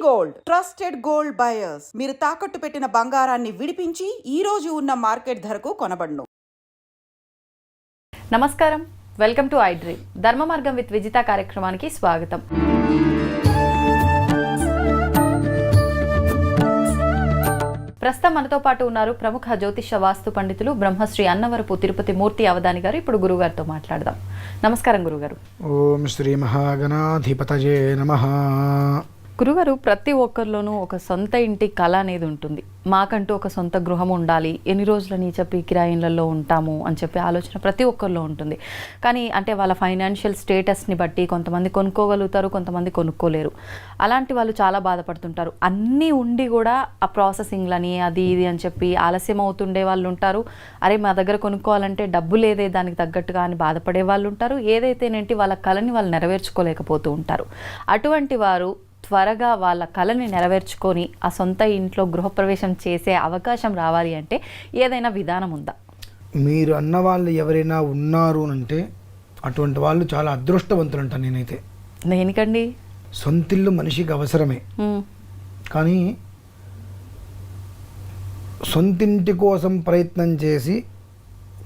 Gold trusted gold buyers. మీరు తాకట్టు పెట్టిన బంగారాన్ని విడిపించి ఈ రోజు ఉన్న మార్కెట్ ధరకు కొనబడును. నమస్కారం, వెల్కమ్ టు ఐ డ్రీమ్. ధర్మ మార్గం విత్ విజిత కార్యక్రమానికి స్వాగతం. ప్రస్తుతం మనతో పాటు ఉన్నారు ప్రముఖ జ్యోతిష వాస్తు పండితులు బ్రహ్మశ్రీ అన్నవరపు తిరుపతి మూర్తి అవధాని గారు. ఇప్పుడు గురుగారితో మాట్లాడదాం. నమస్కారం గురుగారు. ఓం శ్రీ మహాగణాధిపతయే నమః. గురుగారు, ప్రతి ఒక్కరిలోనూ ఒక సొంత ఇంటి కళ అనేది ఉంటుంది. మాకంటూ ఒక సొంత గృహం ఉండాలి, ఎన్ని రోజులని చెప్పి కిరాయిలలో ఉంటాము అని చెప్పి ఆలోచన ప్రతి ఒక్కరిలో ఉంటుంది. కానీ అంటే వాళ్ళ ఫైనాన్షియల్ స్టేటస్ని బట్టి కొంతమంది కొనుక్కోగలుగుతారు, కొంతమంది కొనుక్కోలేరు. అలాంటి వాళ్ళు చాలా బాధపడుతుంటారు. అన్నీ ఉండి కూడా ఆ ప్రాసెసింగ్లని అది ఇది అని చెప్పి ఆలస్యం అవుతుండే వాళ్ళు ఉంటారు. అరే మా దగ్గర కొనుక్కోవాలంటే డబ్బు లేదే దానికి తగ్గట్టుగా అని బాధపడే వాళ్ళు ఉంటారు. ఏదైతేనేంటి వాళ్ళ కళని వాళ్ళు నెరవేర్చుకోలేకపోతూ ఉంటారు. అటువంటి వారు త్వరగా వాళ్ళ కళని నెరవేర్చుకొని ఆ సొంత ఇంట్లో గృహప్రవేశం చేసే అవకాశం రావాలి అంటే ఏదైనా విధానం ఉందా? మీరు అన్న వాళ్ళు ఎవరైనా ఉన్నారు అంటే అటువంటి వాళ్ళు చాలా అదృష్టవంతులు అంటాను నేనైతే. దేనికండి? సొంతిల్లు మనిషికి అవసరమే, కానీ సొంతింటి కోసం ప్రయత్నం చేసి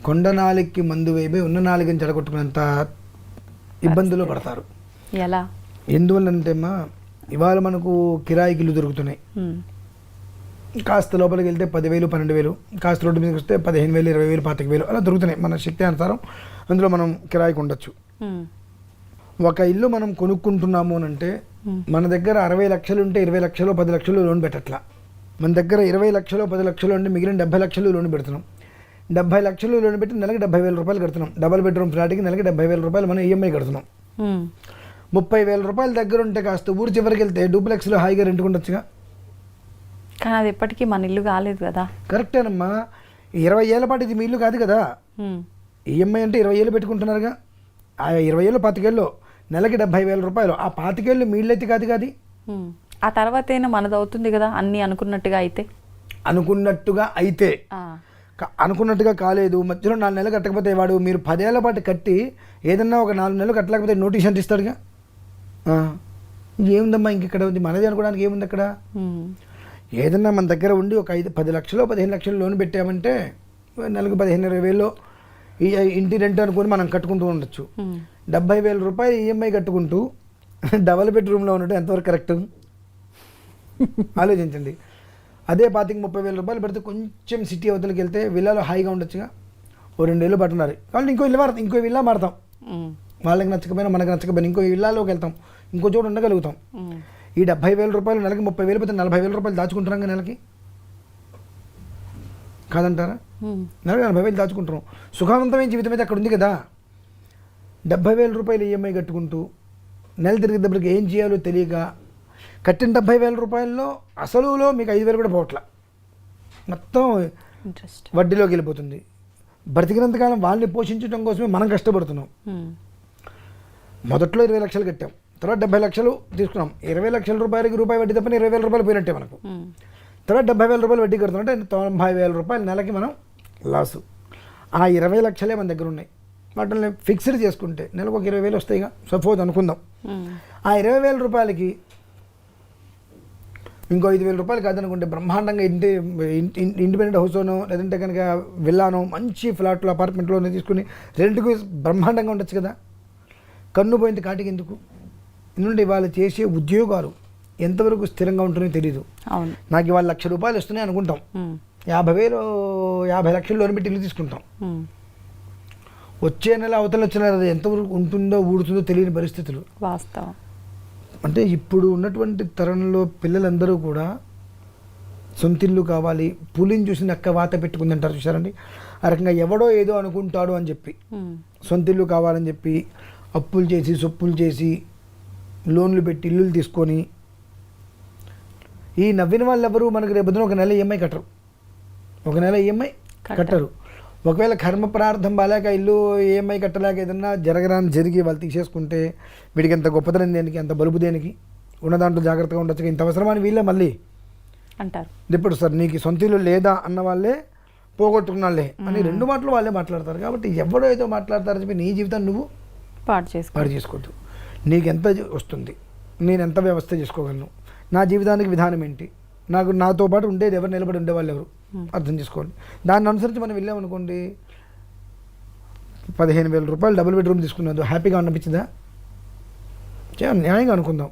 కొండ నాలికి మందు వేయి ఉన్న నాలికని చెడగొట్టుకునేంత ఇబ్బందులు పడతారు. ఎలా? ఎందువల్లంటే అమ్మా, ఇవాళ మనకు కిరాయికి ఇల్లు దొరుకుతున్నాయి. కాస్త లోపలికి వెళ్తే 10,000, 12,000, కాస్త రోడ్డు మీదకి వస్తే 15,000, 20,000, 25,000 అలా దొరుకుతున్నాయి. మన శక్తి అనుసారం అందులో మనం కిరాయికి ఉండొచ్చు. ఒక ఇల్లు మనం కొనుక్కుంటున్నాము అని అంటే మన దగ్గర 60 లక్షలు ఉంటే 20 లక్షలు 10 లక్షలు లోన్ పెట్టట్లా. మన దగ్గర 20 లక్షలు 10 లక్షలు అంటే మిగిలిన 70 లక్షలు లోన్ పెడుతున్నాం. 70 లక్షలు లోన్ పెట్టి నెలకి 70,000 రూపాయలు కడుతున్నాం. డబల్ బెడ్రూమ్ ఫ్లాట్కి నెలకి 70,000 రూపాయలు మనం ఈఎంఐ కడుతున్నాం. 30,000 రూపాయల దగ్గర ఉంటే కాస్త ఊరు చివరికి వెళ్తే డూప్లెక్స్లో హాయిగా రెంట్కుండొచ్చుగా. కానీ అది ఎప్పటికీ మన ఇల్లు కాలేదు కదా. కరెక్టేనమ్మా, 20 ఏళ్ళ పాటు ఇది మీ ఇల్లు కాదు కదా. ఈఎంఐ అంటే 20 ఏళ్ళు పెట్టుకుంటున్నారుగా. ఆ 20 ఏళ్ళు 25 ఏళ్ళు నెలకి 70,000 రూపాయలు. ఆ 25 ఏళ్ళు మీ ఇల్లు అయితే కాదు కాదు. ఆ తర్వాత అయినా మనది అవుతుంది కదా అన్నీ అనుకున్నట్టుగా అయితే. అనుకున్నట్టుగా కాలేదు, మధ్యలో 4 నెలలు కట్టకపోతే వాడు మీరు 10 ఏళ్ళ పాటు కట్టి ఏదన్నా ఒక 4 నెలలు కట్టలేకపోతే నోటీస్ అంటే ఇస్తాడుగా. ఏముందమ్మా ఇంకెక్కడ ఉంది మనది అనుకోవడానికి ఏముంది అక్కడ? ఏదన్నా మన దగ్గర ఉండి ఒక 10 లక్షలు 15 లక్షలు లోన్ పెట్టామంటే నెలకు 15,000-20,000 ఈ ఇంటి రెంట్ అనుకుని మనం కట్టుకుంటూ ఉండొచ్చు. 70,000 రూపాయలు ఈఎంఐ కట్టుకుంటూ డబల్ బెడ్రూమ్లో ఉండటం ఎంతవరకు కరెక్ట్ ఆలోచించండి. అదే 25,000-30,000 రూపాయలు పెడితే కొంచెం సిటీ అవతలకి వెళ్తే విల్లాలో హాయిగా ఉండొచ్చుగా. ఓ 2 ఏళ్ళు పట్టున్నారు కాబట్టి ఇంకో విల్లా మారుతాం. వాళ్ళకి నచ్చకపోయినా మనకు నచ్చకపోయినా ఇంకో విల్లాలోకి వెళ్తాం, ఇంకో చోటు ఉండగలుగుతాం. ఈ 70,000 రూపాయలు నెలకి 30,000 పోతే 40,000 రూపాయలు దాచుకుంటున్నాం నెలకి, కాదంటారా? నెలకి 40,000 దాచుకుంటున్నాం. సుఖవంతమైన జీవితం అయితే అక్కడ ఉంది కదా. 70,000 రూపాయలు ఈఎంఐ కట్టుకుంటూ నెల తిరిగేటప్పటికి ఏం చేయాలో తెలియక కట్టిన 70,000 రూపాయల్లో అసలులో మీకు 5,000 కూడా పోవట్ల, మొత్తం వడ్డీలోకి వెళ్ళిపోతుంది. బ్రతికినంతకాలం వాళ్ళని పోషించడం కోసమే మనం కష్టపడుతున్నాం. మొదట్లో 20 లక్షలు కట్టాం, తర్వాత 70 లక్షలు తీసుకున్నాం. 20 లక్షల రూపాయలకి రూపాయి వడ్డీ తప్పని 20,000 రూపాయలు పోయినట్టే మనకు. తర్వాత 70,000 రూపాయలు వడ్డీ కడుతున్నాం అంటే 90,000 రూపాయలు నెలకి మనం లాసు. ఆ 20 లక్షలే మన దగ్గర ఉన్నాయి. వాటిని ఫిక్స్డ్ చేసుకుంటే నెలకు ఒక 20,000 వస్తాయిగా, సపోజ్ అనుకుందాం. ఆ 20,000 రూపాయలకి ఇంకో 5,000 రూపాయలు కాదనుకుంటే బ్రహ్మాండంగా ఇండిపెండెంట్ హౌస్లోనో లేదంటే కనుక విల్లానో మంచి ఫ్లాట్లో అపార్ట్మెంట్లోనే తీసుకుని రెంట్కి బ్రహ్మాండంగా ఉండొచ్చు కదా. కన్ను పోయింది కాటికి ఎందుకు? ఎందుకంటే ఇవాళ చేసే ఉద్యోగాలు ఎంతవరకు స్థిరంగా ఉంటుందో తెలియదు. నాకు ఇవాళ 1,00,000 రూపాయలు వస్తున్నాయి అనుకుంటాం, 50 లక్షలు లోన్ పెట్టి ఇల్లు తీసుకుంటాం. వచ్చే నెల అవతల వచ్చిన నెల ఎంతవరకు ఉంటుందో ఊడుతుందో తెలియని పరిస్థితులు వాస్తవం. అంటే ఇప్పుడు ఉన్నటువంటి తరంలో పిల్లలందరూ కూడా సొంతిల్లు కావాలి, పులిని చూసి నక్క వాత పెట్టుకుందంటారు చూసారండి. ఆ రకంగా ఎవడో ఏదో అనుకుంటాడు అని చెప్పి సొంతిల్లు కావాలని చెప్పి అప్పులు చేసి సొప్పులు చేసి లోన్లు పెట్టి ఇల్లులు తీసుకొని ఈ నవ్విన వాళ్ళు ఎవరు మనకు రేపు ఒక నెల ఈఎంఐ కట్టరు, ఒక నెల ఈఎంఐ కట్టరు. ఒకవేళ కర్మ ప్రార్థం బాలేక ఇల్లు ఈఎంఐ కట్టలేక ఏదన్నా జరిగి వాళ్ళు తీసేసుకుంటే వీడికి ఎంత గొప్పతనం దేనికి, అంత బలుపు దేనికి, ఉన్న దాంట్లో జాగ్రత్తగా ఉండొచ్చు, ఇంత అవసరమని వీళ్ళే మళ్ళీ అంటారు. ఇప్పుడు సార్ నీకు సొంత ఇల్లు లేదా అన్న వాళ్ళే పోగొట్టుకున్నాళ్ళే అని 2 మాటలు వాళ్ళే మాట్లాడతారు. కాబట్టి ఎవడో ఏదో మాట్లాడతారని చెప్పి నీ జీవితాన్ని నువ్వు పాడు చేసుకోవద్దు. నీకు ఎంత వస్తుంది, నేను ఎంత వ్యవస్థ చేసుకోగలను, నా జీవితానికి విధానం ఏంటి, నాతో పాటు ఉండేది ఎవరు, నిలబడి ఉండేవాళ్ళు ఎవరు అర్థం చేసుకోండి. దాన్ని అనుసరించి మనం వెళ్ళామనుకోండి, 15,000 రూపాయలు డబుల్ బెడ్రూమ్ తీసుకున్నది హ్యాపీగా అనిపించిందా? న్యాయంగా అనుకుందాం.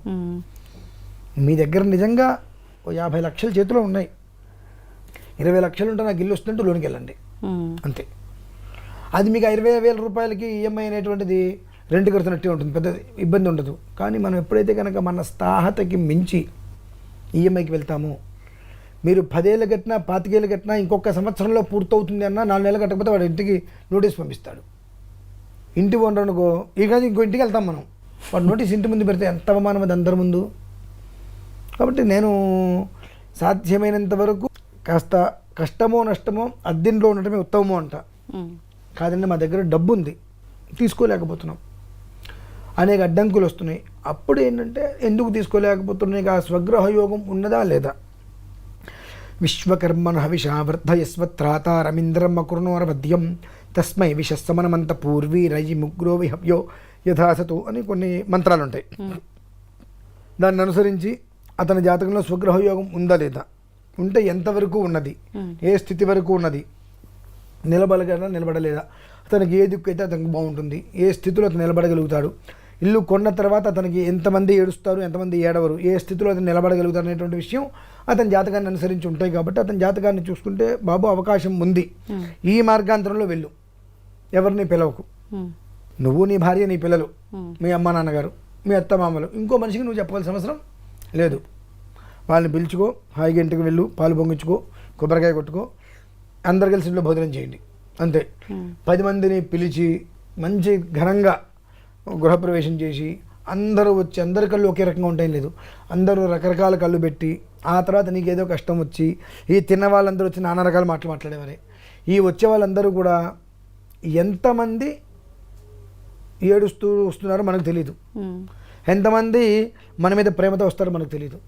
మీ దగ్గర నిజంగా 50 లక్షల చేతిలో ఉన్నాయి, 20 లక్షలు ఉంటే నాకు ఇల్లు వస్తుంటే లోనికి వెళ్ళండి అంతే. అది మీకు 20,000 రూపాయలకి ఈఎంఐ అనేటువంటిది రెంట్ కడుతున్నట్టే ఉంటుంది, పెద్ద ఇబ్బంది ఉండదు. కానీ మనం ఎప్పుడైతే కనుక మన స్థాహతకి మించి ఈఎంఐకి వెళ్తామో, మీరు 10 ఏళ్ళు కట్టినా 25 ఏళ్ళు కట్టినా ఇంకొక సంవత్సరంలో పూర్తవుతుంది అన్నా 4 నెలలు కట్టకపోతే వాడు ఇంటికి నోటీస్ పంపిస్తాడు. ఇంటి ఓనర్ అనుకో, ఇక ఇంకో ఇంటికి వెళ్తాం మనం, వాడు నోటీస్ ఇంటి ముందు పెడితే ఎంత అవమానం అది అందరి ముందు. కాబట్టి నేను సాధ్యమైనంత వరకు కాస్త కష్టమో నష్టమో అద్దెంట్లో ఉండటమే ఉత్తమమో అంట. కాదండి మా దగ్గర డబ్బు ఉంది, తీసుకోలేకపోతున్నాం, అనేక అడ్డంకులు వస్తున్నాయి. అప్పుడు ఏంటంటే ఎందుకు తీసుకోలేకపోతున్నాయి, ఆ స్వగృహ యోగం ఉన్నదా లేదా? విశ్వకర్మణ హవిషా వర్ధయస్వత్రాత రమీంద్రం అకృణోరవద్యం తస్మై విషస్సమనమంత పూర్వీ రయి ముగ్రో విహవ్యో యథాసతు అని కొన్ని మంత్రాలు ఉంటాయి. దాన్ని అనుసరించి అతని జాతకంలో స్వగృహ యోగం ఉందా లేదా, ఉంటే ఎంతవరకు ఉన్నది, ఏ స్థితి వరకు ఉన్నది, నిలబడగలదా నిలబడలేదా, అతనికి ఏ దిక్కు అయితే అతనికి బాగుంటుంది, ఏ స్థితిలో అతను నిలబడగలుగుతాడు, ఇల్లు కొన్న తర్వాత అతనికి ఎంతమంది ఏడుస్తారు ఎంతమంది ఏడవరు, ఏ స్థితిలో అతను నిలబడగలుగుతారు అనేటువంటి విషయం అతని జాతకాన్ని అనుసరించి ఉంటాయి. కాబట్టి అతని జాతకాన్ని చూసుకుంటే బాబు అవకాశం ఉంది, ఈ మార్గాంతరంలో వెళ్ళు, ఎవరిని పిలవకు, నువ్వు నీ భార్య నీ పిల్లలు మీ అమ్మ నాన్నగారు మీ అత్త మామలు, ఇంకో మనిషికి నువ్వు చెప్పవలసిన అవసరం లేదు. వాళ్ళని పిలుచుకో, హాయిగా ఇంటికి వెళ్ళు, పాలు పొంగించుకో, కొబ్బరికాయ కొట్టుకో, అందరు కలిసి ఇంట్లో భోజనం చేయండి అంతే. 10 మందిని పిలిచి మంచి ఘనంగా గృహప్రవేశం చేసి అందరూ వచ్చి అందరి కళ్ళు ఒకే రకంగా ఉంటాయి లేదు, అందరూ రకరకాల కళ్ళు పెట్టి ఆ తర్వాత నీకేదో కష్టం వచ్చి ఈ తిన్న వాళ్ళందరూ వచ్చి నానా రకాల మాటలు మాట్లాడేవారే. ఈ వచ్చే వాళ్ళందరూ కూడా ఎంతమంది ఏడుస్తూ వస్తున్నారో మనకు తెలియదు, ఎంతమంది మన మీద ప్రేమతో వస్తారో మనకు తెలియదు.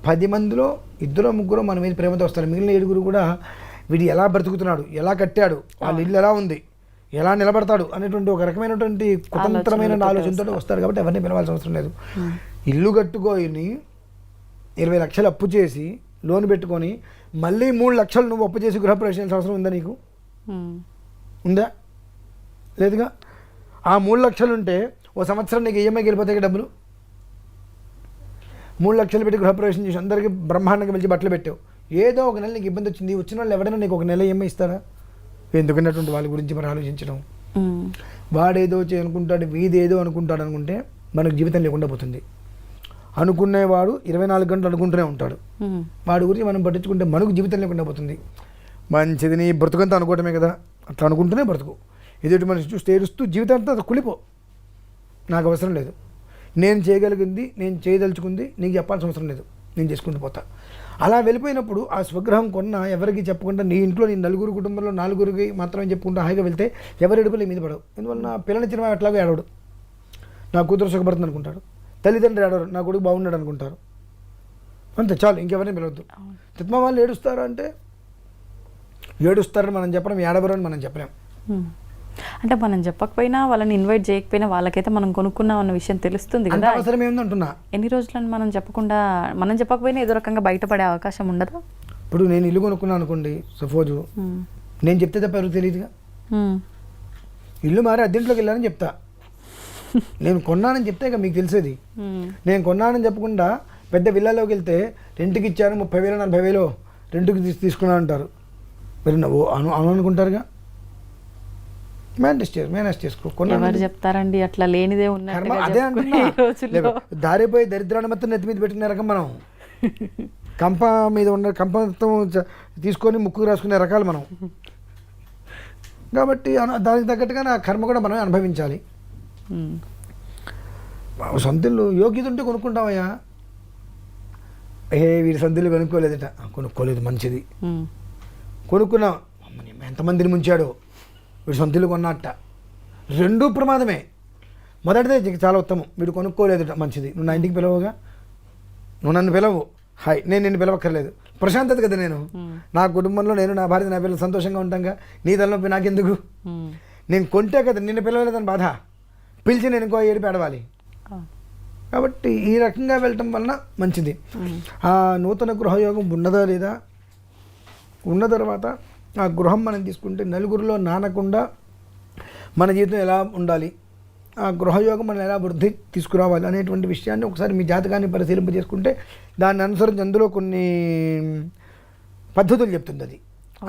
10 మందిలో 2-3 మన మీద ప్రేమతో వస్తారు, మిగిలిన 7 కూడా వీడు ఎలా బ్రతుకుతున్నాడు, ఎలా కట్టాడు, వాళ్ళ ఇల్లు ఎలా ఉంది, ఎలా నిలబడతాడు అనేటువంటి ఒక రకమైనటువంటి కుతంత్రమైన ఆలోచనతో వస్తారు. కాబట్టి ఎవరిని పిలవాల్సిన అవసరం లేదు. ఇల్లు కట్టుకొని 20 లక్షలు అప్పు చేసి లోన్ పెట్టుకొని మళ్ళీ 3 లక్షలు నువ్వు అప్పు చేసి గృహప్రవేశం అవసరం ఉందా నీకు? ఉందా? లేదుగా. ఆ 3 లక్షలు ఉంటే ఓ సంవత్సరం నీకు ఈఎంఐకి వెళ్ళిపోతాయి డబ్బులు. 3 లక్షలు పెట్టి గృహప్రవేశం చేసి అందరికీ బ్రహ్మాండంగా పిలిచి బట్టలు పెట్టావు, ఏదో ఒక నెల నీకు ఇబ్బంది వచ్చింది, వచ్చిన వాళ్ళు ఎవరైనా నీకు ఒక నెల ఈఎంఐ ఇస్తారా? ఎందుకన్నటువంటి వాళ్ళ గురించి మరి ఆలోచించడం. వాడేదో అనుకుంటాడు, వీదేదో అనుకుంటాడు అనుకుంటే మనకు జీవితం లేకుండా పోతుంది. అనుకునేవాడు 24 గంటలు అనుకుంటూనే ఉంటాడు, వాడి గురించి మనం పట్టించుకుంటే మనకు జీవితం లేకుండా పోతుంది. మంచిది నీ బ్రతుకంతా అనుకోవటమే కదా, అట్లా అనుకుంటూనే బ్రతుకు. ఎదుటి మనిషి చూస్తే ఏడుస్తూ జీవితాంతా కులిపో, నాకు అవసరం లేదు, నేను చేయగలిగింది నేను చేయదలుచుకుంది నీకు చెప్పాల్సిన అవసరం లేదు, నేను చేసుకుంటూ పోతా. అలా వెళ్ళిపోయినప్పుడు ఆ స్వగ్రహం కొన్న ఎవరికి చెప్పకుండా నీ ఇంట్లో నీ 4 కుటుంబంలో 4కి మాత్రమే చెప్పుకుంటూ హాయిగా వెళ్తే ఎవరి ఎడుపులు మీద పడవు. ఎందువల్ల నా పిల్లనిచ్చిన అట్లాగే ఏడవడు, నా కూతురు సుఖపడుతుంది అనుకుంటాడు, తల్లిదండ్రులు ఏడవరు, నా కొడుకు బాగున్నాడు అనుకుంటారు, అంతే చాలు, ఇంకెవరిని పిలవద్దు. తిత్మ వాళ్ళు ఏడుస్తారు అంటే ఏడుస్తారని మనం చెప్పడం, ఏడవరు అని మనం చెప్పలేం. అంటే మనం చెప్పకపోయినా వాళ్ళని ఇన్వైట్ చేయకపోయినా వాళ్ళకైతే మనం కొనుక్కున్నాం అన్న విషయం తెలుస్తుంది కదా. అవసరం ఏముందంటున్నా, ఎన్ని రోజులను మనం చెప్పకుండా మనం చెప్పకపోయినా ఏదో రకంగా బయటపడే అవకాశం ఉండదు. ఇప్పుడు నేను ఇల్లు కొనుక్కున్నాను అనుకోండి, సపోజు నేను చెప్తే తప్ప ఎవరికి తెలియదుగా. ఇల్లు మారి అద్దెంట్లోకి వెళ్ళానని చెప్తా, నేను కొన్నానని చెప్తే ఇక మీకు తెలిసేది. నేను కొన్నానని చెప్పకుండా పెద్ద విల్లాలోకి వెళ్తే రెంట్కి ఇచ్చాను 30,000 40,000 రెంట్కి తీసుకున్నాను అంటారు. మరి నువ్వు అనుకుంటారుగా, మేనేజ్ చేసుకో. ఎవరు చెప్తారండి అట్లా లేనిదే ఉన్నట్టు. అదే అంటున్నా, దారిపోయి దరిద్రాన్ని మొత్తం నెత్తి మీద పెట్టిన రకం మనం. కంప మీద ఉన్న కంప మొత్తం తీసుకొని ముక్కు రాసుకునే రకాలు మనం. కాబట్టి దానికి తగ్గట్టుగా నా కర్మ కూడా మనమే అనుభవించాలి. సొంతిల్లు యోగ్యత ఉంటే కొనుక్కుంటామయ్యా. వీడి సొంతిల్లు కొనుక్కోలేదట, కొనుక్కోలేదు మంచిది, కొనుక్కున్నాం ఎంతమందిని ముంచాడో, వీడు సొంతిల్లు కొన్నట్ట, 2 ప్రమాదమే. మొదటిదే చాలా ఉత్తమం, వీడు కొనుక్కోలేదుట మంచిది, నువ్వు నా ఇంటికి పిలవగా, నువ్వు నన్ను పిలవు, హాయ్ నేను నిన్ను పిలవక్కర్లేదు, ప్రశాంతత కదా. నేను నా కుటుంబంలో నేను నా భార్య నా పిల్లలు సంతోషంగా ఉంటాంగా, నీ తలనొప్పి నాకెందుకు? నేను కొంటే కదా నిన్ను పిలవలేదని బాధ, పిలిచి నేను ఇంకో ఏడిపి ఆడవాలి. కాబట్టి ఈ రకంగా వెళ్ళటం వలన మంచిది. ఆ నూతన గృహయోగం ఉన్నదా లేదా, ఉన్న తర్వాత ఆ గృహం మనం తీసుకుంటే నలుగురిలో నానకుండా మన జీవితం ఎలా ఉండాలి, ఆ గృహయోగం మనం ఎలా వృద్ధి తీసుకురావాలి అనేటువంటి విషయాన్ని ఒకసారి మీ జాతకాన్ని పరిశీలింప చేసుకుంటే దాన్ని అనుసరించి అందులో కొన్ని పద్ధతులు చెప్తుంది. అది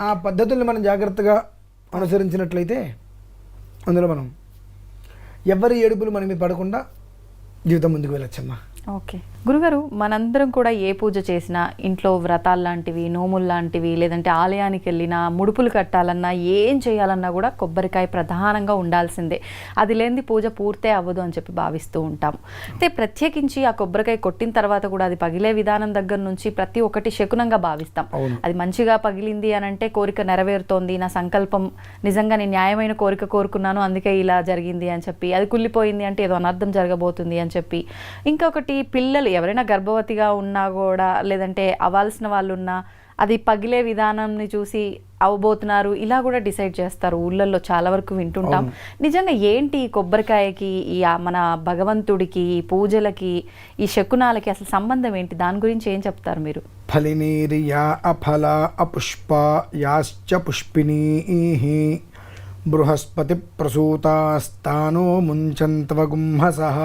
ఆ పద్ధతుల్ని మనం జాగ్రత్తగా అనుసరించినట్లయితే అందులో మనం ఎవరి ఏడుపులు మన మీద పడకుండా జీవితం ముందుకు వెళ్ళొచ్చమ్మా. ఓకే గురుగారు, మనందరం కూడా ఏ పూజ చేసినా ఇంట్లో వ్రతాలు లాంటివి, నోములు లాంటివి, లేదంటే ఆలయానికి వెళ్ళినా, ముడుపులు కట్టాలన్నా, ఏం చేయాలన్నా కూడా కొబ్బరికాయ ప్రధానంగా ఉండాల్సిందే. అది లేనిది పూజ పూర్తే అవ్వదు అని చెప్పి భావిస్తూ ఉంటాము. అయితే ప్రత్యేకించి ఆ కొబ్బరికాయ కొట్టిన తర్వాత కూడా అది పగిలే విధానం దగ్గర నుంచి ప్రతి ఒక్కటి శకునంగా భావిస్తాం. అది మంచిగా పగిలింది అని అంటే కోరిక నెరవేరుతోంది, నా సంకల్పం నిజంగా నేను న్యాయమైన కోరిక కోరుకున్నాను అందుకే ఇలా జరిగింది అని చెప్పి, అది కుళ్ళిపోయింది అంటే ఏదో అనర్థం జరగబోతుంది అని చెప్పి, ఇంకొకటి పిల్లలు ఎవరైనా గర్భవతిగా ఉన్నా కూడా, లేదంటే అవ్వాల్సిన వాళ్ళు ఉన్నా అది పగిలే విధానాన్ని చూసి అవ్వబోతున్నారు ఇలా కూడా డిసైడ్ చేస్తారు. ఊళ్ళల్లో చాలా వరకు వింటుంటాం. నిజంగా ఏంటి ఈ కొబ్బరికాయకి, ఈ మన భగవంతుడికి, ఈ పూజలకి, ఈ శకునాలకి అసలు సంబంధం ఏంటి? దాని గురించి ఏం చెప్తారు మీరు? ఫలినీరి యా అఫల అపుష్ప యాశ్చ పుష్పినీ బృహస్పతి ప్రసూతాస్తానో ముంచంత్వగుంహసః.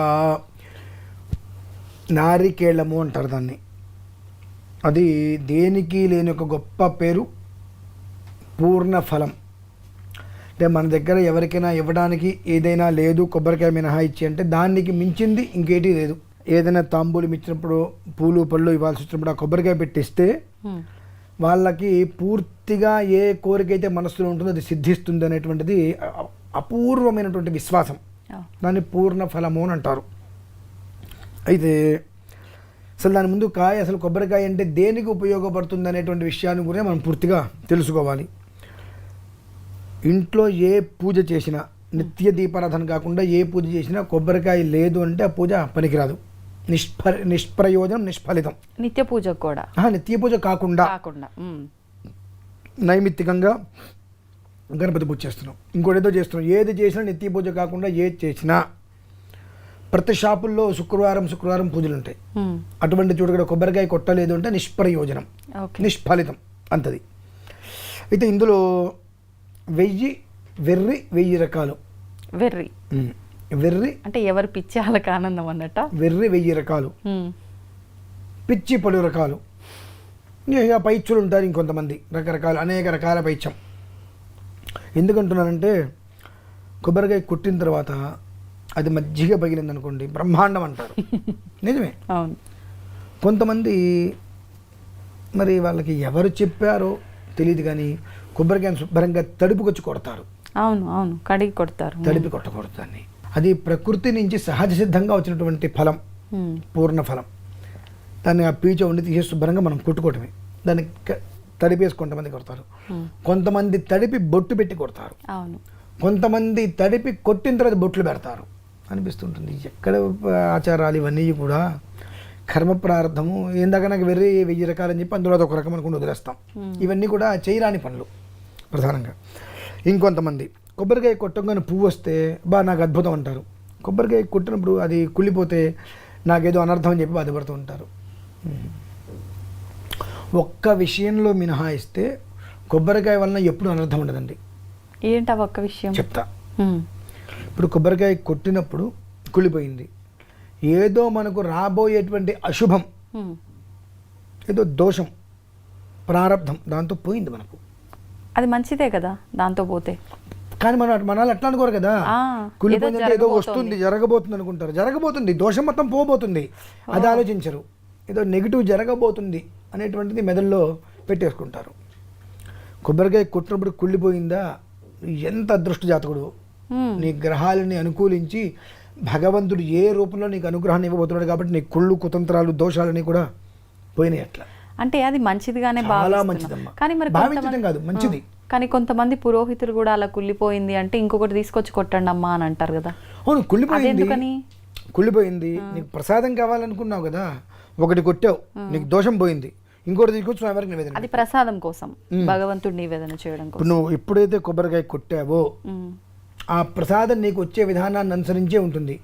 నారికేళము అంటారు దాన్ని. అది దేనికి లేని ఒక గొప్ప పేరు, పూర్ణ ఫలం. అంటే మన దగ్గర ఎవరికైనా ఇవ్వడానికి ఏదైనా లేదు కొబ్బరికాయ మినహాయిచ్చి అంటే దానికి మించింది ఇంకేటీ లేదు. ఏదైనా తాంబూలం ఇచ్చినప్పుడు, పూలు పళ్ళు ఇవ్వాల్సి వచ్చినప్పుడు ఆ కొబ్బరికాయ పెట్టిస్తే వాళ్ళకి పూర్తిగా ఏ కోరిక అయితే మనసులో ఉంటుందో అది సిద్ధిస్తుంది అనేటువంటిది అపూర్వమైనటువంటి విశ్వాసం. దాన్ని పూర్ణ ఫలము అని అంటారు. అయితే అసలు దాని ముందు అసలు కొబ్బరికాయ అంటే దేనికి ఉపయోగపడుతుంది అనేటువంటి విషయాన్ని కూడా మనం పూర్తిగా తెలుసుకోవాలి. ఇంట్లో ఏ పూజ చేసినా, నిత్య దీపారాధన కాకుండా ఏ పూజ చేసినా కొబ్బరికాయ లేదు అంటే ఆ పూజ పనికిరాదు, నిష్ప్రయోజనం, నిష్ఫలితం. నిత్య పూజ కూడా, నిత్య పూజ కాకుండా నైమిత్తికంగా గణపతి పూజ చేస్తున్నాం, ఇంకోటి ఏదో చేస్తున్నాం, ఏది చేసినా నిత్య పూజ కాకుండా ఏది చేసినా ప్రతి షాపుల్లో శుక్రవారం పూజలు ఉంటాయి. అటువంటి చోటు కొబ్బరికాయ కొట్టలేదు అంటే నిష్ప్రయోజనం, నిష్ఫలితం అంతది. అయితే ఇందులో 1000 రకాలు. వెర్రి అంటే ఎవరు పిచ్చి వాళ్ళకి ఆనందం అన్నట్ట. వెర్రి 1000 రకాలు, పిచ్చి 10 రకాలు. ఇక పైచ్చులు ఉంటారు ఇంకొంతమంది, రకరకాలు, అనేక రకాల పైత్యం. ఎందుకంటున్నానంటే కొబ్బరికాయ కొట్టిన తర్వాత అది మజ్జిగ పగిలింది అనుకోండి, బ్రహ్మాండం అంటారు. నిజమే. అవును. కొంతమంది మరి వాళ్ళకి ఎవరు చెప్పారో తెలియదు కానీ కొబ్బరికాయను శుభ్రంగా తడుపుకొచ్చి కొడతారు. అవును, కడిగి కొడతారు. తడిపి కొట్టకూడదు దాన్ని. అది ప్రకృతి నుంచి సహజ సిద్ధంగా వచ్చినటువంటి ఫలం, పూర్ణ ఫలం. దాన్ని ఆ పీచ ఉండి తీసి శుభ్రంగా మనం కొట్టుకోవటమే. దాన్ని తడిపేసి కొంతమంది కొడతారు, కొంతమంది తడిపి బొట్టు పెట్టి కొడతారు, కొంతమంది తడిపి కొట్టిన తర్వాత బొట్లు పెడతారు. అనిపిస్తుంటుంది ఎక్కడ ఆచారాలు ఇవన్నీ కూడా కర్మ ప్రారంధము. ఏందాక నాకు 1000 రకాలని చెప్పి అందులో ఒక రకం అనుకుంటూ వదిలేస్తాం. ఇవన్నీ కూడా చేయరాని పనులు ప్రధానంగా. ఇంకొంతమంది కొబ్బరికాయ కొట్టగానే పువ్వు వస్తే నాకు అద్భుతం అంటారు. కొబ్బరికాయ కొట్టినప్పుడు అది కుళ్ళిపోతే నాకేదో అనర్థం అని చెప్పి బాధపడుతూ ఉంటారు. ఒక్క విషయంలో మినహాయిస్తే కొబ్బరికాయ వలన ఎప్పుడు అనర్థం ఉండదండి. ఏంటి ఒక్క విషయం చెప్తా. ఇప్పుడు కొబ్బరికాయ కొట్టినప్పుడు కుళ్ళిపోయింది, ఏదో మనకు రాబోయేటువంటి అశుభం, ఏదో దోషం, ప్రారంధం దాంతో పోయింది మనకు. అది మంచిదే కదా దాంతో పోతే. కానీ మనం అట్లా అనుకోరు కదా, కుళ్ళిపోయిందంటే ఏదో వస్తుంది, జరగబోతుంది అనుకుంటారు. జరగబోతుంది, దోషం మొత్తం పోబోతుంది, అది ఆలోచించరు. ఏదో నెగిటివ్ జరగబోతుంది అనేటువంటిది మెదడులో పెట్టేసుకుంటారు. కొబ్బరికాయ కొట్టినప్పుడు కుళ్ళిపోయిందా, ఎంత అదృష్ట జాతకుడు. నీ గ్రహాలని అనుకూలించి భగవంతుడు ఏ రూపంలో నీకు అనుగ్రహాన్ని ఇవ్వబోతున్నాడు కాబట్టి నీ కుళ్ళు, కుతంత్రాలు, దోషాలని కూడా పోయినాయి. అట్లా అంటే అది మంచిదిగానే మంచిదమ్మా. కానీ మరి భావించడం కాదు, మంచిది. కానీ కొంతమంది పురోహితులు కూడా అలా కుళ్ళిపోయింది అంటే ఇంకొకటి తీసుకొచ్చి కొట్టండి అమ్మా అని అంటారు కదా. అవును, కుళ్ళిపోయింది నీకు ప్రసాదం కావాలనుకున్నావు కదా, ఒకటి కొట్టావు, నీకు దోషం పోయింది, ఇంకోటి తీసుకొచ్చి ఎవరికి నివేదన. అది ప్రసాదం కోసం, భగవంతుడి నివేదన చేయడం కోసం. నువ్వు ఎప్పుడైతే కొబ్బరికాయ కొట్టావో ఆ ప్రసాదం నీకు వచ్చే విధానాన్ని అనుసరించే ఉంటుంది.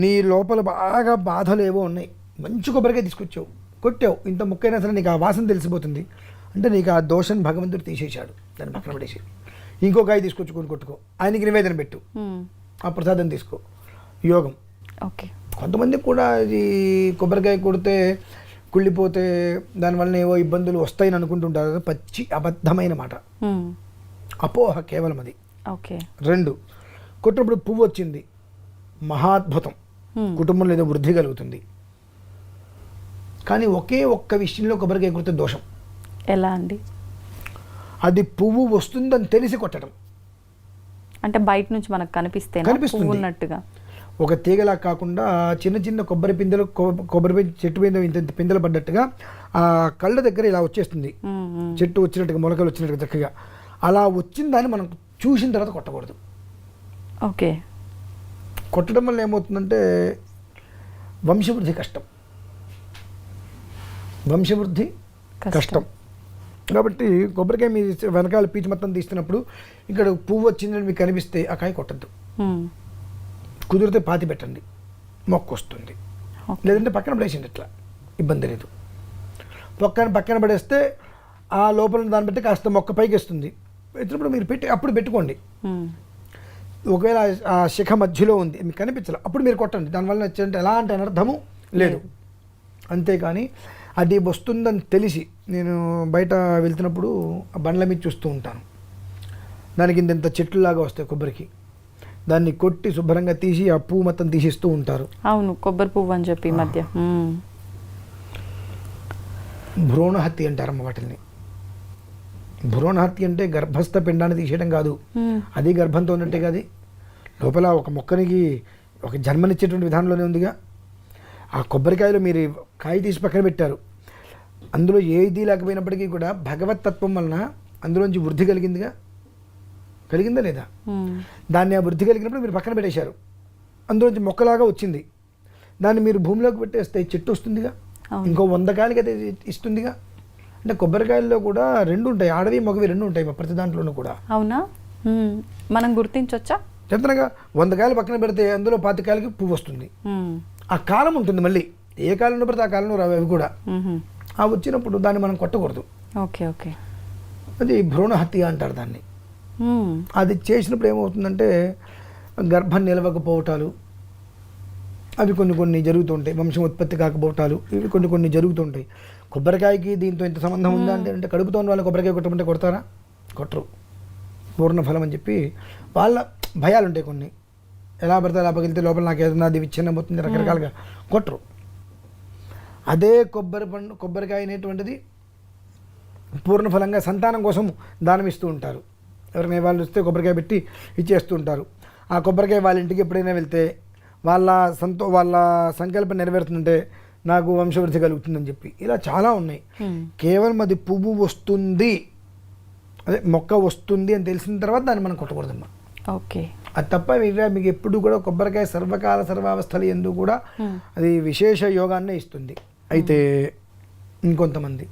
నీ లోపల బాగా బాధలు ఏవో ఉన్నాయి, మంచి కొబ్బరికాయ తీసుకొచ్చావు, కొట్టావు, ఇంత ముక్కైనా సరే నీకు ఆ వాసన తెలిసిపోతుంది అంటే నీకు ఆ దోషం భగవంతుడు తీసేశాడు, దాన్ని పక్కన పడేసి ఇంకో కాయ తీసుకొచ్చుకొని కొట్టుకో, ఆయనకి నివేదన పెట్టు, ఆ ప్రసాదం తీసుకో, యోగం. ఓకే. కొంతమందికి కూడా ఇది కొబ్బరికాయ కొడితే కుళ్ళిపోతే దానివల్ల ఏవో ఇబ్బందులు వస్తాయని అనుకుంటుంటారు, పచ్చి అబద్ధమైన మాట, అపోహ కేవలం అది. ఓకే. 2, కొట్టినప్పుడు పువ్వు వచ్చింది, మహాద్భుతం, కుటుంబంలో ఏదో వృద్ధి కలుగుతుంది. కానీ ఒకే ఒక్క విషయంలో కొబ్బరికాయ కొడితే దోషం. ఎలా అండి? అది పువ్వు వస్తుందని తెలిసి కొట్టడం. అంటే బయట నుంచి మనకు కనిపిస్తుంది ఉన్నట్టుగా. ఒక తీగలా కాకుండా చిన్న చిన్న కొబ్బరి పిందెలు, కొబ్బరి చెట్టు మీద ఇంత పిందెలు పడ్డట్టుగా ఆ కళ్ళ దగ్గర ఇలా వచ్చేస్తుంది, చెట్టు వచ్చినట్టుగా, మొలకలు వచ్చినట్టుగా చక్కగా అలా వచ్చిన దాన్ని మనం చూసిన తర్వాత కొట్టకూడదు. ఓకే. కొట్టడం వల్ల ఏమవుతుందంటే వంశవృద్ధి కష్టం, వంశవృద్ధి కష్టం. కాబట్టి కొబ్బరికాయ మీ వెనకాల పీచు మొత్తం తీస్తున్నప్పుడు ఇక్కడ పువ్వు వచ్చిందని మీకు కనిపిస్తే ఆ కాయ కొట్టద్దు, కుదిరితే పాతి పెట్టండి, మొక్క వస్తుంది. లేదంటే పక్కన పడేసింది, ఇట్లా ఇబ్బంది లేదు. పక్కన పడేస్తే ఆ లోపల దాన్ని బట్టి కాస్త మొక్క పైకి వస్తుంది, వచ్చినప్పుడు మీరు అప్పుడు పెట్టుకోండి. ఒకవేళ ఆ శిఖ మధ్యలో ఉంది మీకు కనిపించాలి, అప్పుడు మీరు కొట్టండి, దానివల్ల వచ్చేంటే ఎలాంటి అనర్థము లేదు. అంతేకాని అది వస్తుందని తెలిసి నేను బయట వెళ్తున్నప్పుడు ఆ బండ్ల మీద చూస్తూ ఉంటాను, దానికి ఇంత చెట్లులాగా వస్తాయి కొబ్బరికి, దాన్ని కొట్టి శుభ్రంగా తీసి ఆ పువ్వు మొత్తం తీసిస్తూ ఉంటారు. అవును, కొబ్బరి పువ్వు అని చెప్పి మధ్య భ్రూణహత్య అంటారమ్మ వాటిని. భ్రూణహత్య అంటే గర్భస్థ పిండాన్ని తీసేయడం కాదు, అది గర్భంతో ఉన్నట్టే కాదు, లోపల ఒక మొక్కనికి ఒక జన్మనిచ్చేటువంటి విధానంలోనే ఉందిగా. ఆ కొబ్బరికాయలో మీరు కాయ తీసి పక్కన పెట్టారు, అందులో ఏది లేకపోయినప్పటికీ కూడా భగవతత్వం వలన అందులోంచి వృద్ధి కలిగిందా లేదా? దాన్ని ఆ వృద్ధి కలిగినప్పుడు మీరు పక్కన పెట్టేశారు, అందులోంచి మొక్కలాగా వచ్చింది, దాన్ని మీరు భూమిలోకి పెట్టేస్తే చెట్టు వస్తుందిగా, ఇంకో 100 కాయలకి అయితే ఇస్తుందిగా. అంటే కొబ్బరికాయల్లో కూడా 2 ఉంటాయి, ఆడవి మగవి 2 ఉంటాయి ప్రతి దాంట్లోనూ కూడా. అవునా? మనం గుర్తించవచ్చా? చెప్తున్నాగా, 100 కాయలు పక్కన పెడితే అందులో 25 కాయలకి పువ్వు వస్తుంది. ఆ కాలం ఉంటుంది, మళ్ళీ ఏ కాలంలో పడితే ఆ కాలంలో రావు అవి కూడా. ఆ వచ్చినప్పుడు దాన్ని మనం కొట్టకూడదు. ఓకే. ఓకే. అది భ్రూణహత్య అంటారు దాన్ని. అది చేసినప్పుడు ఏమవుతుందంటే గర్భం నిలవకపోవటాలు అవి కొన్ని జరుగుతుంటాయి, వంశం ఉత్పత్తి కాకపోవటాలు ఇవి కొన్ని జరుగుతుంటాయి. కొబ్బరికాయకి దీంతో ఇంత సంబంధం ఉందా అంటే కడుపుతో ఉన్న వాళ్ళు కొబ్బరికాయ కొట్టమంటే కొడతారా? కొట్టరు. పూర్ణఫలం అని చెప్పి వాళ్ళ భయాలు ఉంటాయి కొన్ని, ఎలా పడితే అలా పగిలితే లోపల నాకు ఏదన్నా అది విచ్ఛిన్నం అవుతుంది, రకరకాలుగా కొట్టరు. అదే కొబ్బరికాయ అనేటువంటిది పూర్ణఫలంగా సంతానం కోసం దానం ఇస్తూ ఉంటారు. ఎవరైనా వాళ్ళు వస్తే కొబ్బరికాయ పెట్టి ఇచ్చేస్తూ ఉంటారు. ఆ కొబ్బరికాయ వాళ్ళ ఇంటికి ఎప్పుడైనా వెళ్తే వాళ్ళ సంకల్పం నెరవేరుతుందంటే నాకు వంశవృద్ధి కలుగుతుందని చెప్పి ఇలా చాలా ఉన్నాయి. కేవలం అది పువ్వు వస్తుంది, అదే మొక్క వస్తుంది అని తెలిసిన తర్వాత దాన్ని మనం కొట్టకూడదమ్మా. ఓకే. అది తప్ప మీకు ఎప్పుడు కూడా కొబ్బరికాయ సర్వకాల సర్వావస్థలు ఎందుకు కూడా అది విశేష యోగాన్నే ఇస్తుంది. అయితే ఇంకొంతమంది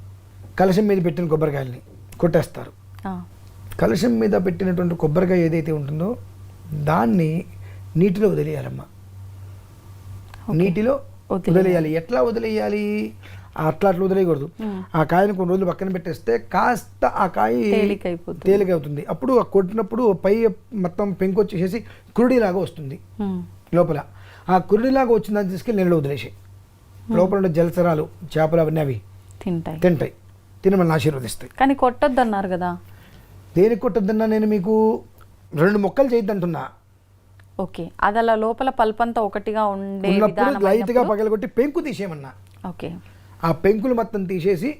కలశం మీద పెట్టిన కొబ్బరికాయల్ని కొట్టేస్తారు. కలశం మీద పెట్టినటువంటి కొబ్బరికాయ ఏదైతే ఉంటుందో దాన్ని నీటిలో వదిలేయాలమ్మా, నీటిలో వదిలేయాలి. ఎట్లా వదిలేయాలి? అట్లా వదిలేయకూడదు. ఆ కాయను కొన్ని రోజులు పక్కన పెట్టేస్తే కాస్త ఆ కాయ తేలికవుతుంది. అప్పుడు కొట్టినప్పుడు పై మొత్తం పెంకు వచ్చేసేసి కురుడిలాగా వస్తుంది. లోపల ఆ కురుడిలాగా వచ్చిన దాన్ని తీసుకెళ్ళి నీళ్ళలో వదిలేసాయి. లోపల ఉండే జలచరాలు, చేపలు అవన్నీ అవి తింటాయి, తిని మనల్ని ఆశీర్వదిస్తాయి. కానీ కొట్టొద్దు అన్నారు కదా. దేనికి కొట్టొద్దన్నా? నేను మీకు 2 మొక్కలు చేయొద్దంటున్నా. ఓకే. అది అలా లోపల పల్పంతా ఒకటిగా ఉన్నప్పుడు లైట్గా పగలగొట్టి పెంకు తీసేయమన్నా. ఓకే. ఆ పెంకులు మొత్తం తీసేసి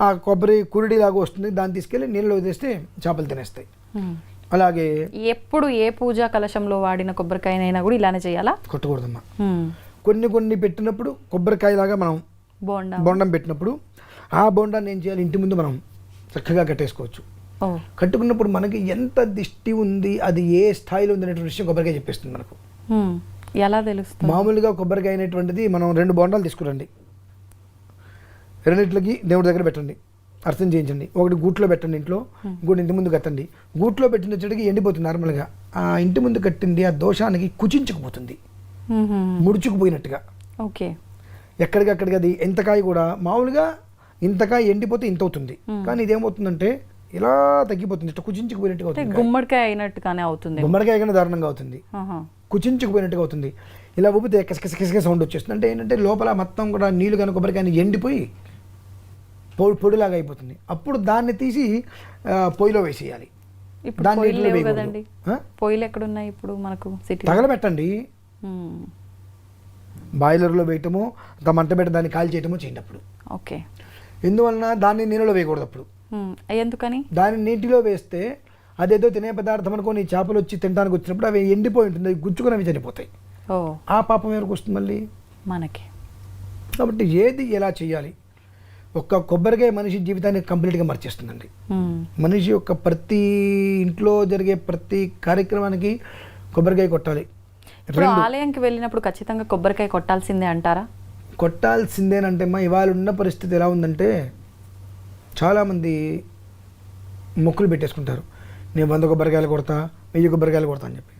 ఆ కొబ్బరి కురుడిలాగా వస్తుంది, దాన్ని తీసుకెళ్ళి నీళ్ళలో వదిలేస్తే చేపలు తినేస్తాయి. అలాగే ఎప్పుడు ఏ పూజా కలశంలో వాడిన కొబ్బరికాయనైనా కూడా ఇలానే చేయాలా? కొట్టకూడదమ్మా. కొన్ని పెట్టినప్పుడు కొబ్బరికాయలాగా మనం బొండం పెట్టినప్పుడు ఆ బొండాన్ని ఏం చేయాలి? ఇంటి ముందు మనం చక్కగా కట్టేసుకోవచ్చు. కట్టుకున్నప్పుడు మనకి ఎంత దిష్టి ఉంది, అది ఏ స్థాయిలో ఉంది అనేటువంటి విషయం కొబ్బరికాయ చెప్పేస్తుంది మనకు. ఎలా తెలుస్తుంది? మామూలుగా కొబ్బరికాయ అనేటువంటిది మనం 2 బొండాలు తీసుకురండి, 2 దేవుడి దగ్గర పెట్టండి, అర్థం చేయించండి. ఒకటి గూట్లో పెట్టండి ఇంట్లో, ఇంకోటి ఇంటి ముందు కట్టండి. గూట్లో పెట్టిన వచ్చేటికి ఎండిపోతుంది నార్మల్గా. ఆ ఇంటి ముందు కట్టింది ఆ దోషానికి కుచించుకుపోతుంది. ముడుచుకుపోయినట్టుగా. ఓకే. ఎక్కడికక్కడికి అది ఎంతకాయ కూడా మామూలుగా ఇంతకాయ ఎండిపోతే ఇంత అవుతుంది, కానీ ఇదేమవుతుందంటే ఇలా తగ్గిపోతుంది, ఇట్లా కుచించుకుపోయినట్టుగా అవుతుంది. గుమ్మడికాయ అయినట్టుగానే అవుతుంది. గుమ్మడికాయ కన్నా దారుణంగా అవుతుంది, కుచించుకుపోయినట్టుగా అవుతుంది. ఇలా ఊపితే కిసకిస సౌండ్ వచ్చేస్తుంది. అంటే ఏంటంటే లోపల మొత్తం కూడా నీళ్లు కానీ కొబ్బరికాయని ఎండిపోయి పొడిలాగా అయిపోతుంది. అప్పుడు దాన్ని తీసి పొయ్యిలో వేసేయాలి. ఇప్పుడు దాన్ని పొయ్యిలు నీటిలో లేవు వేయకూడదు. కదండి, పొయ్యిలు ఎక్కడున్నాయి ఇప్పుడు మనకు సిటీ? తగలబెట్టండి, బాయిలర్లో వేయటము, మంట పెట్టి దాన్ని కాల్ చేయటము చేయండి అప్పుడు. ఓకే. ఎందువలన దాన్ని నీళ్ళలో వేయకూడదు అప్పుడు. ఎందుకని? దాన్ని నీటిలో వేస్తే అదేదో తినే పదార్థం అనుకోని చేపలు వచ్చి తినడానికి వచ్చినప్పుడు అవి ఎండిపోయి ఉంటుంది, అవి గుచ్చుకుని అవి చనిపోతాయి. ఆ పాపం ఎవరికి వస్తుంది మళ్ళీ? మనకి. కాబట్టి ఏది ఎలా చేయాలి? ఒక్క కొబ్బరికాయ మనిషి జీవితాన్ని కంప్లీట్గా మార్చేస్తుందండి. మనిషి యొక్క ప్రతి ఇంట్లో జరిగే ప్రతి కార్యక్రమానికి కొబ్బరికాయ కొట్టాలి. ఇప్పుడు ఆలయంకి వెళ్ళినప్పుడు ఖచ్చితంగా కొబ్బరికాయ కొట్టాల్సిందే అంటారా? కొట్టాల్సిందేనంటే ఇవాళ ఉన్న పరిస్థితి ఎలా ఉందంటే చాలామంది మొక్కులు పెట్టేసుకుంటారు. నేను 100 కొబ్బరికాయలు కొడతా, 1000 కొబ్బరికాయలు కొడతా అని చెప్పి.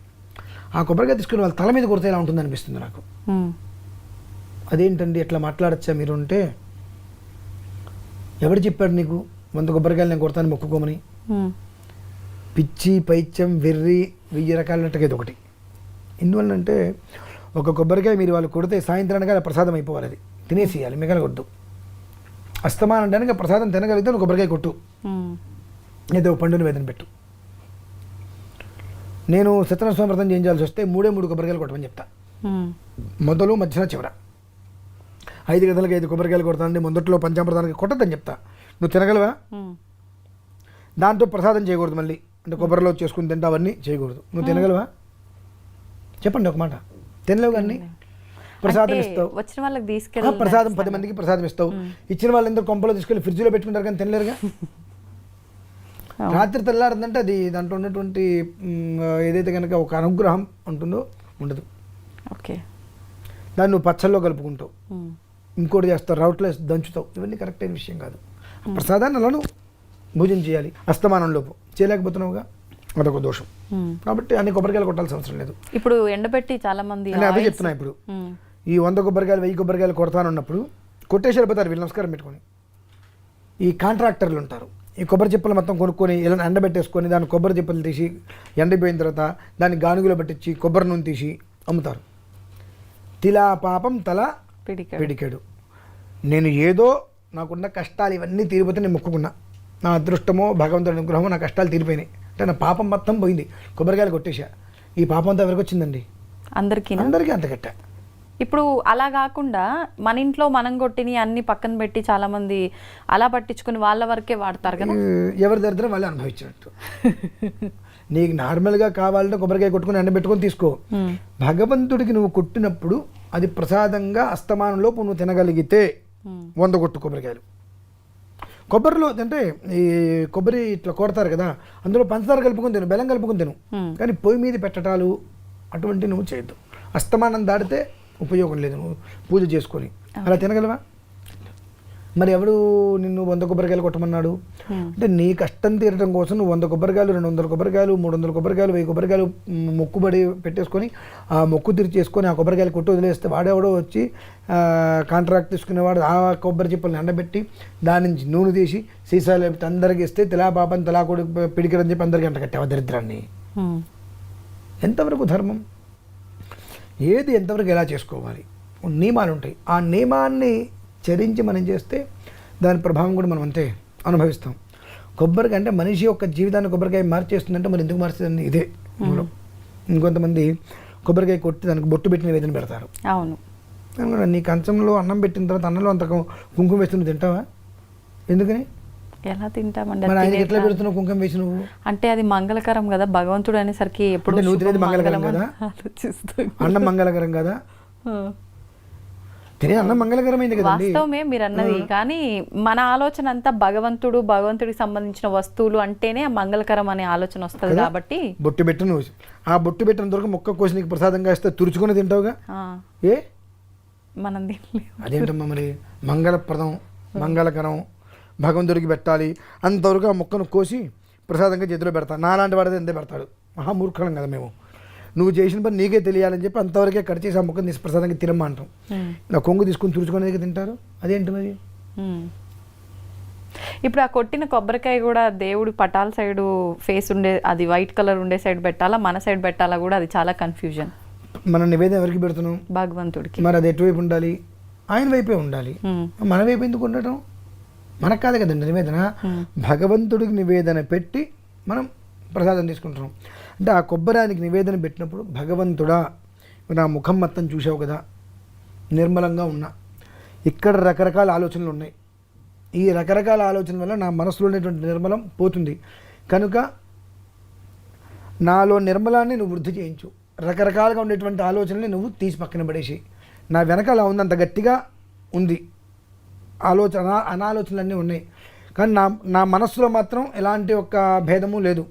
ఆ కొబ్బరికాయ తీసుకుని వాళ్ళ తల మీద కొడితే ఎలా ఉంటుంది అనిపిస్తుంది నాకు. అదేంటండి ఎట్లా మాట్లాడచ్చా మీరు అంటే, ఎవడు చెప్పాడు నీకు 100 కొబ్బరికాయలు నేను కొడతాను మొక్కుకోమని? పిచ్చి, పైత్యం, వెర్రి, 1000 రకాలన్నట్టుగా ఇది ఒకటి. ఎందువల్లంటే ఒక కొబ్బరికాయ మీరు వాళ్ళు కొడితే సాయంత్రానికి అది ప్రసాదం అయిపోవాలి, అది తినేసేయాలి, మిగలగొద్దు. అస్తమానం అంటే ప్రసాదం తినగలిగితే నువ్వు కొబ్బరికాయ కొట్టు, ఏదో పండుని వేదన పెట్టు. నేను సత్యనారాయణ స్వామి వ్రతం చేయించాల్సి వస్తే 3 కొబ్బరికాయలు కొట్టమని చెప్తా. మొదలు మధ్యన చివర 5 గంటలకు 5 కొబ్బరికాయలు కొడతానండి. మొదట్లో పంచామృతానికి కొట్టద్దని చెప్తా. నువ్వు తినగలవా? దాంతో ప్రసాదం చేయకూడదు మళ్ళీ, అంటే కొబ్బరిలో చేసుకుని తింటా అవన్నీ చేయకూడదు. నువ్వు తినగలవా? చెప్పండి ఒక మాట. తినలేవు కానీ ప్రసాదం ఇస్తావు, వచ్చిన వాళ్ళకి తీసుకెళ్ళి ప్రసాదం 10 మందికి ప్రసాదం ఇస్తావు. ఇచ్చిన వాళ్ళందరూ కొంపలో తీసుకెళ్ళి ఫ్రిడ్జ్లో పెట్టుకుంటారు కానీ తినలేరుగా. రాత్రి తెల్లారిందంటే అది దాంట్లో ఉన్నటువంటి ఏదైతే కనుక ఒక అనుగ్రహం ఉంటుందో ఉండదు. ఓకే. దాన్ని నువ్వు పచ్చల్లో కలుపుకుంటావు, ఇంకోటి చేస్తావు, రౌట్లో దంచుతావు, ఇవన్నీ కరెక్ట్ అయిన విషయం కాదు. ప్రసాదాన్ని అలాను భోజనం చేయాలి. అస్తమానంలోపు చేయలేకపోతున్నావుగా, అదొక దోషం. కాబట్టి అన్ని కొబ్బరికాయలు కొట్టాల్సిన అవసరం లేదు. ఇప్పుడు ఎండబెట్టి చాలా మంది అదే చెప్తున్నా. ఇప్పుడు ఈ 100 కొబ్బరికాయలు 1000 కొబ్బరికాయలు కొడతానన్నప్పుడు కొట్టేసి వెళ్ళిపోతారు వీళ్ళు, నమస్కారం పెట్టుకొని. ఈ కాంట్రాక్టర్లు ఉంటారు, ఈ కొబ్బరి చిప్పలు మొత్తం కొనుక్కొని ఇలా ఎండబెట్టేసుకొని దాన్ని కొబ్బరి చిప్పలు తీసి ఎండిపోయిన తర్వాత దాన్ని గానుగులో పట్టించి కొబ్బరి నూనె తీసి అమ్ముతారు. తిలా పాపం తల పిడికెడు. నేను ఏదో నాకున్న కష్టాలు ఇవన్నీ తీరిపోతే నేను మొక్కుకున్నా, నా అదృష్టమో భగవంతుడి అనుగ్రహమో నా కష్టాలు తీరిపోయినాయి అంటే నా పాపం మొత్తం పోయింది, కొబ్బరికాయలు కొట్టేశా. ఈ పాపం అంతా ఎవరికి వచ్చిందండి? అందరికీ అంత కట్ట. ఇప్పుడు అలా కాకుండా మన ఇంట్లో మనం కొట్టిని అన్ని పక్కన పెట్టి చాలా మంది అలా పట్టించుకుని వాళ్ళ వరకే వాడతారు కదా. ఎవరి దరిద్రం వాళ్ళు అనుభవించినట్టు. నీకు నార్మల్గా కావాలంటే కొబ్బరికాయ కొట్టుకుని ఎండబెట్టుకొని తీసుకో. భగవంతుడికి నువ్వు కొట్టినప్పుడు అది ప్రసాదంగా అస్తమానంలోపు నువ్వు తినగలిగితే 100 కొట్టు కొబ్బరికాయలు. కొబ్బరిలో అంటే ఈ కొబ్బరి ఇట్లా కొడతారు కదా, అందులో పంచదార కలుపుకొని తిను, బెల్లం కలుపుకొని తిను, కానీ పొయ్యి మీద పెట్టటాలు అటువంటి నువ్వు చేయొద్దు. అస్తమానం దాటితే ఉపయోగం లేదు. నువ్వు పూజ చేసుకొని అలా తినగలవా? మరి ఎవడు నిన్ను 100 కొబ్బరికాయలు కొట్టమన్నాడు? అంటే నీ కష్టం తీరడం కోసం నువ్వు 100 కొబ్బరికాయలు, 200 కొబ్బరికాయలు, 300 కొబ్బరికాయలు, 1000 కొబ్బరికాయలు మొక్కుబడి పెట్టేసుకొని ఆ మొక్కు తీర్చేసుకొని ఆ కొబ్బరికాయలు కొట్టి వదిలేస్తే వాడెవడో వచ్చి కాంట్రాక్ట్ తీసుకునేవాడు ఆ కొబ్బరి చిప్పల్ని ఎండబెట్టి దాని నుంచి నూనె తీసి సీసాలు అందరికి ఇస్తే తిలా పాపం తలా కొడు పిడికరని చెప్పి అందరికీ అంట కట్టావా దరిద్రాన్ని? ఎంతవరకు ధర్మం? ఏది ఎంతవరకు ఎలా చేసుకోవాలి? నియమాలు ఉంటాయి. ఆ నియమాన్ని చరించి మనం చేస్తే దాని ప్రభావం కూడా మనం అంతే అనుభవిస్తాం. కొబ్బరికాయ అంటే మనిషి యొక్క జీవితాన్ని కొబ్బరికాయ మార్చేస్తుందంటే మరి ఎందుకు మార్చేదండి? ఇదే మూలం. ఇంకొంతమంది కొబ్బరికాయ కొట్టి దానికి బొట్టు పెట్టిన వేదన పెడతారు. అవును. నీ కంచంలో అన్నం పెట్టిన తర్వాత అన్నంలో అంత కుంకుమ వేసి నువ్వు తింటావా? ఎందుకని? ఎలా తింటామండి? మరి ఆయనకి ఎట్లా పెడుతున్నావు కుంకుమ వేసి నువ్వు? అంటే అది మంగళకరం కదా, భగవంతుడు అనేసరికి ఎప్పుడు నువ్వు తినేది మంగళకరం కదా, అన్నం మంగళకరం కదా, తినే అన్నం మంగళకరమైంది కదా. వాస్తవమే మీరు అన్నది, కానీ మన ఆలోచన అంతా భగవంతుడికి సంబంధించిన వస్తువులు అంటేనే మంగళకరం అనే ఆలోచన వస్తుంది. కాబట్టి బొట్టు పెట్టు, నువ్వు ఆ బొట్టు పెట్టిన దొరకు మొక్క కోసి నీకు ప్రసాదంగా ఇస్తే తురుచుకొని తింటావుగా. ఏ మనం అదేంటమ్మా మరి మంగళప్రదం, మంగళకరం, భగవంతుడికి పెట్టాలి అంతవరకు ఆ మొక్కను కోసి ప్రసాదంగా చేతిలో పెడతాను. నాలాంటి వాడితే ఎంతే పెడతాడు, మహామూర్ఖం కదా మేము. నువ్వు చేసిన పని నీకే తెలియాలని చెప్పి అంతవరకే కట్ చేసి ఆ ముక్క నిష్ప్రసాదంగా తినమ్మా అంటాం. నా కొంగు తీసుకుని తుడుచుకునేది తింటారు, అదేంటి మరి? ఇప్పుడు ఆ కొట్టిన కొబ్బరికాయ కూడా దేవుడి పటాల సైడు ఫేస్ ఉండే, అది వైట్ కలర్ ఉండే సైడ్ పెట్టాలా, మన సైడ్ పెట్టాలా కూడా అది చాలా కన్ఫ్యూజన్. మన నివేదన ఎవరికి పెడుతున్నాం? భగవంతుడికి. మరి అది ఎటువైపు ఉండాలి? ఆయన వైపే ఉండాలి. మన వైపు ఎందుకు ఉండటం? మనకు కాదు కదండి నివేదన, భగవంతుడికి నివేదన పెట్టి మనం ప్రసాదం తీసుకుంటున్నాం. అంటే ఆ కొబ్బరానికి నివేదన పెట్టినప్పుడు భగవంతుడా నా ముఖం మొత్తం చూసావు కదా, నిర్మలంగా ఉన్నా, ఇక్కడ రకరకాల ఆలోచనలు ఉన్నాయి, ఈ రకరకాల ఆలోచన వల్ల నా మనసులో ఉండేటువంటి నిర్మలం పోతుంది కనుక నాలో నిర్మలాన్ని నువ్వు వృద్ధి చేయించు, రకరకాలుగా ఉండేటువంటి ఆలోచనల్ని నువ్వు తీసి పక్కన పడేసి, నా వెనకాల ఉంది అంత గట్టిగా ఉంది ఆలోచన, అనాలోచనలన్నీ ఉన్నాయి కానీ నా మనస్సులో మాత్రం ఎలాంటి ఒక్క భేదము లేదు.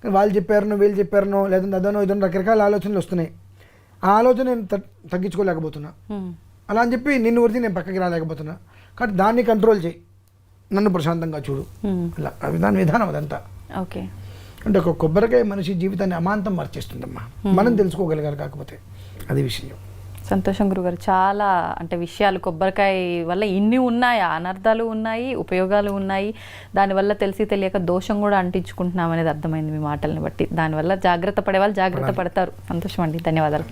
కానీ వాళ్ళు చెప్పారనో వీళ్ళు చెప్పారనో లేదంటే అదనో ఇదనో రకరకాల ఆలోచనలు వస్తున్నాయి. ఆ ఆలోచన నేను తగ్గించుకోలేకపోతున్నా, అలా అని చెప్పి నిన్ను వృద్ధి నేను పక్కకి రాలేకపోతున్నా. కాబట్టి దాన్ని కంట్రోల్ చేయి, నన్ను ప్రశాంతంగా చూడు, అలా దాని విధానం అదంతా. ఓకే. అంటే ఒక కొబ్బరికాయ మనిషి జీవితాన్ని అమాంతం మార్చేస్తుందమ్మా, మనం తెలుసుకోగలిగారు కాకపోతే అది విషయం. సంతోషం గురుగారు, చాలా అంటే విషయాలు కొబ్బరికాయ వల్ల ఇన్ని ఉన్నాయి, అనర్థాలు ఉన్నాయి, ఉపయోగాలు ఉన్నాయి, దానివల్ల తెలిసి తెలియక దోషం కూడా అంటించుకుంటున్నాం అనేది అర్థమైంది మీ మాటల్ని బట్టి. దానివల్ల జాగ్రత్త పడే వాళ్ళు జాగ్రత్త పడతారు. సంతోషం అండి, ధన్యవాదాలు.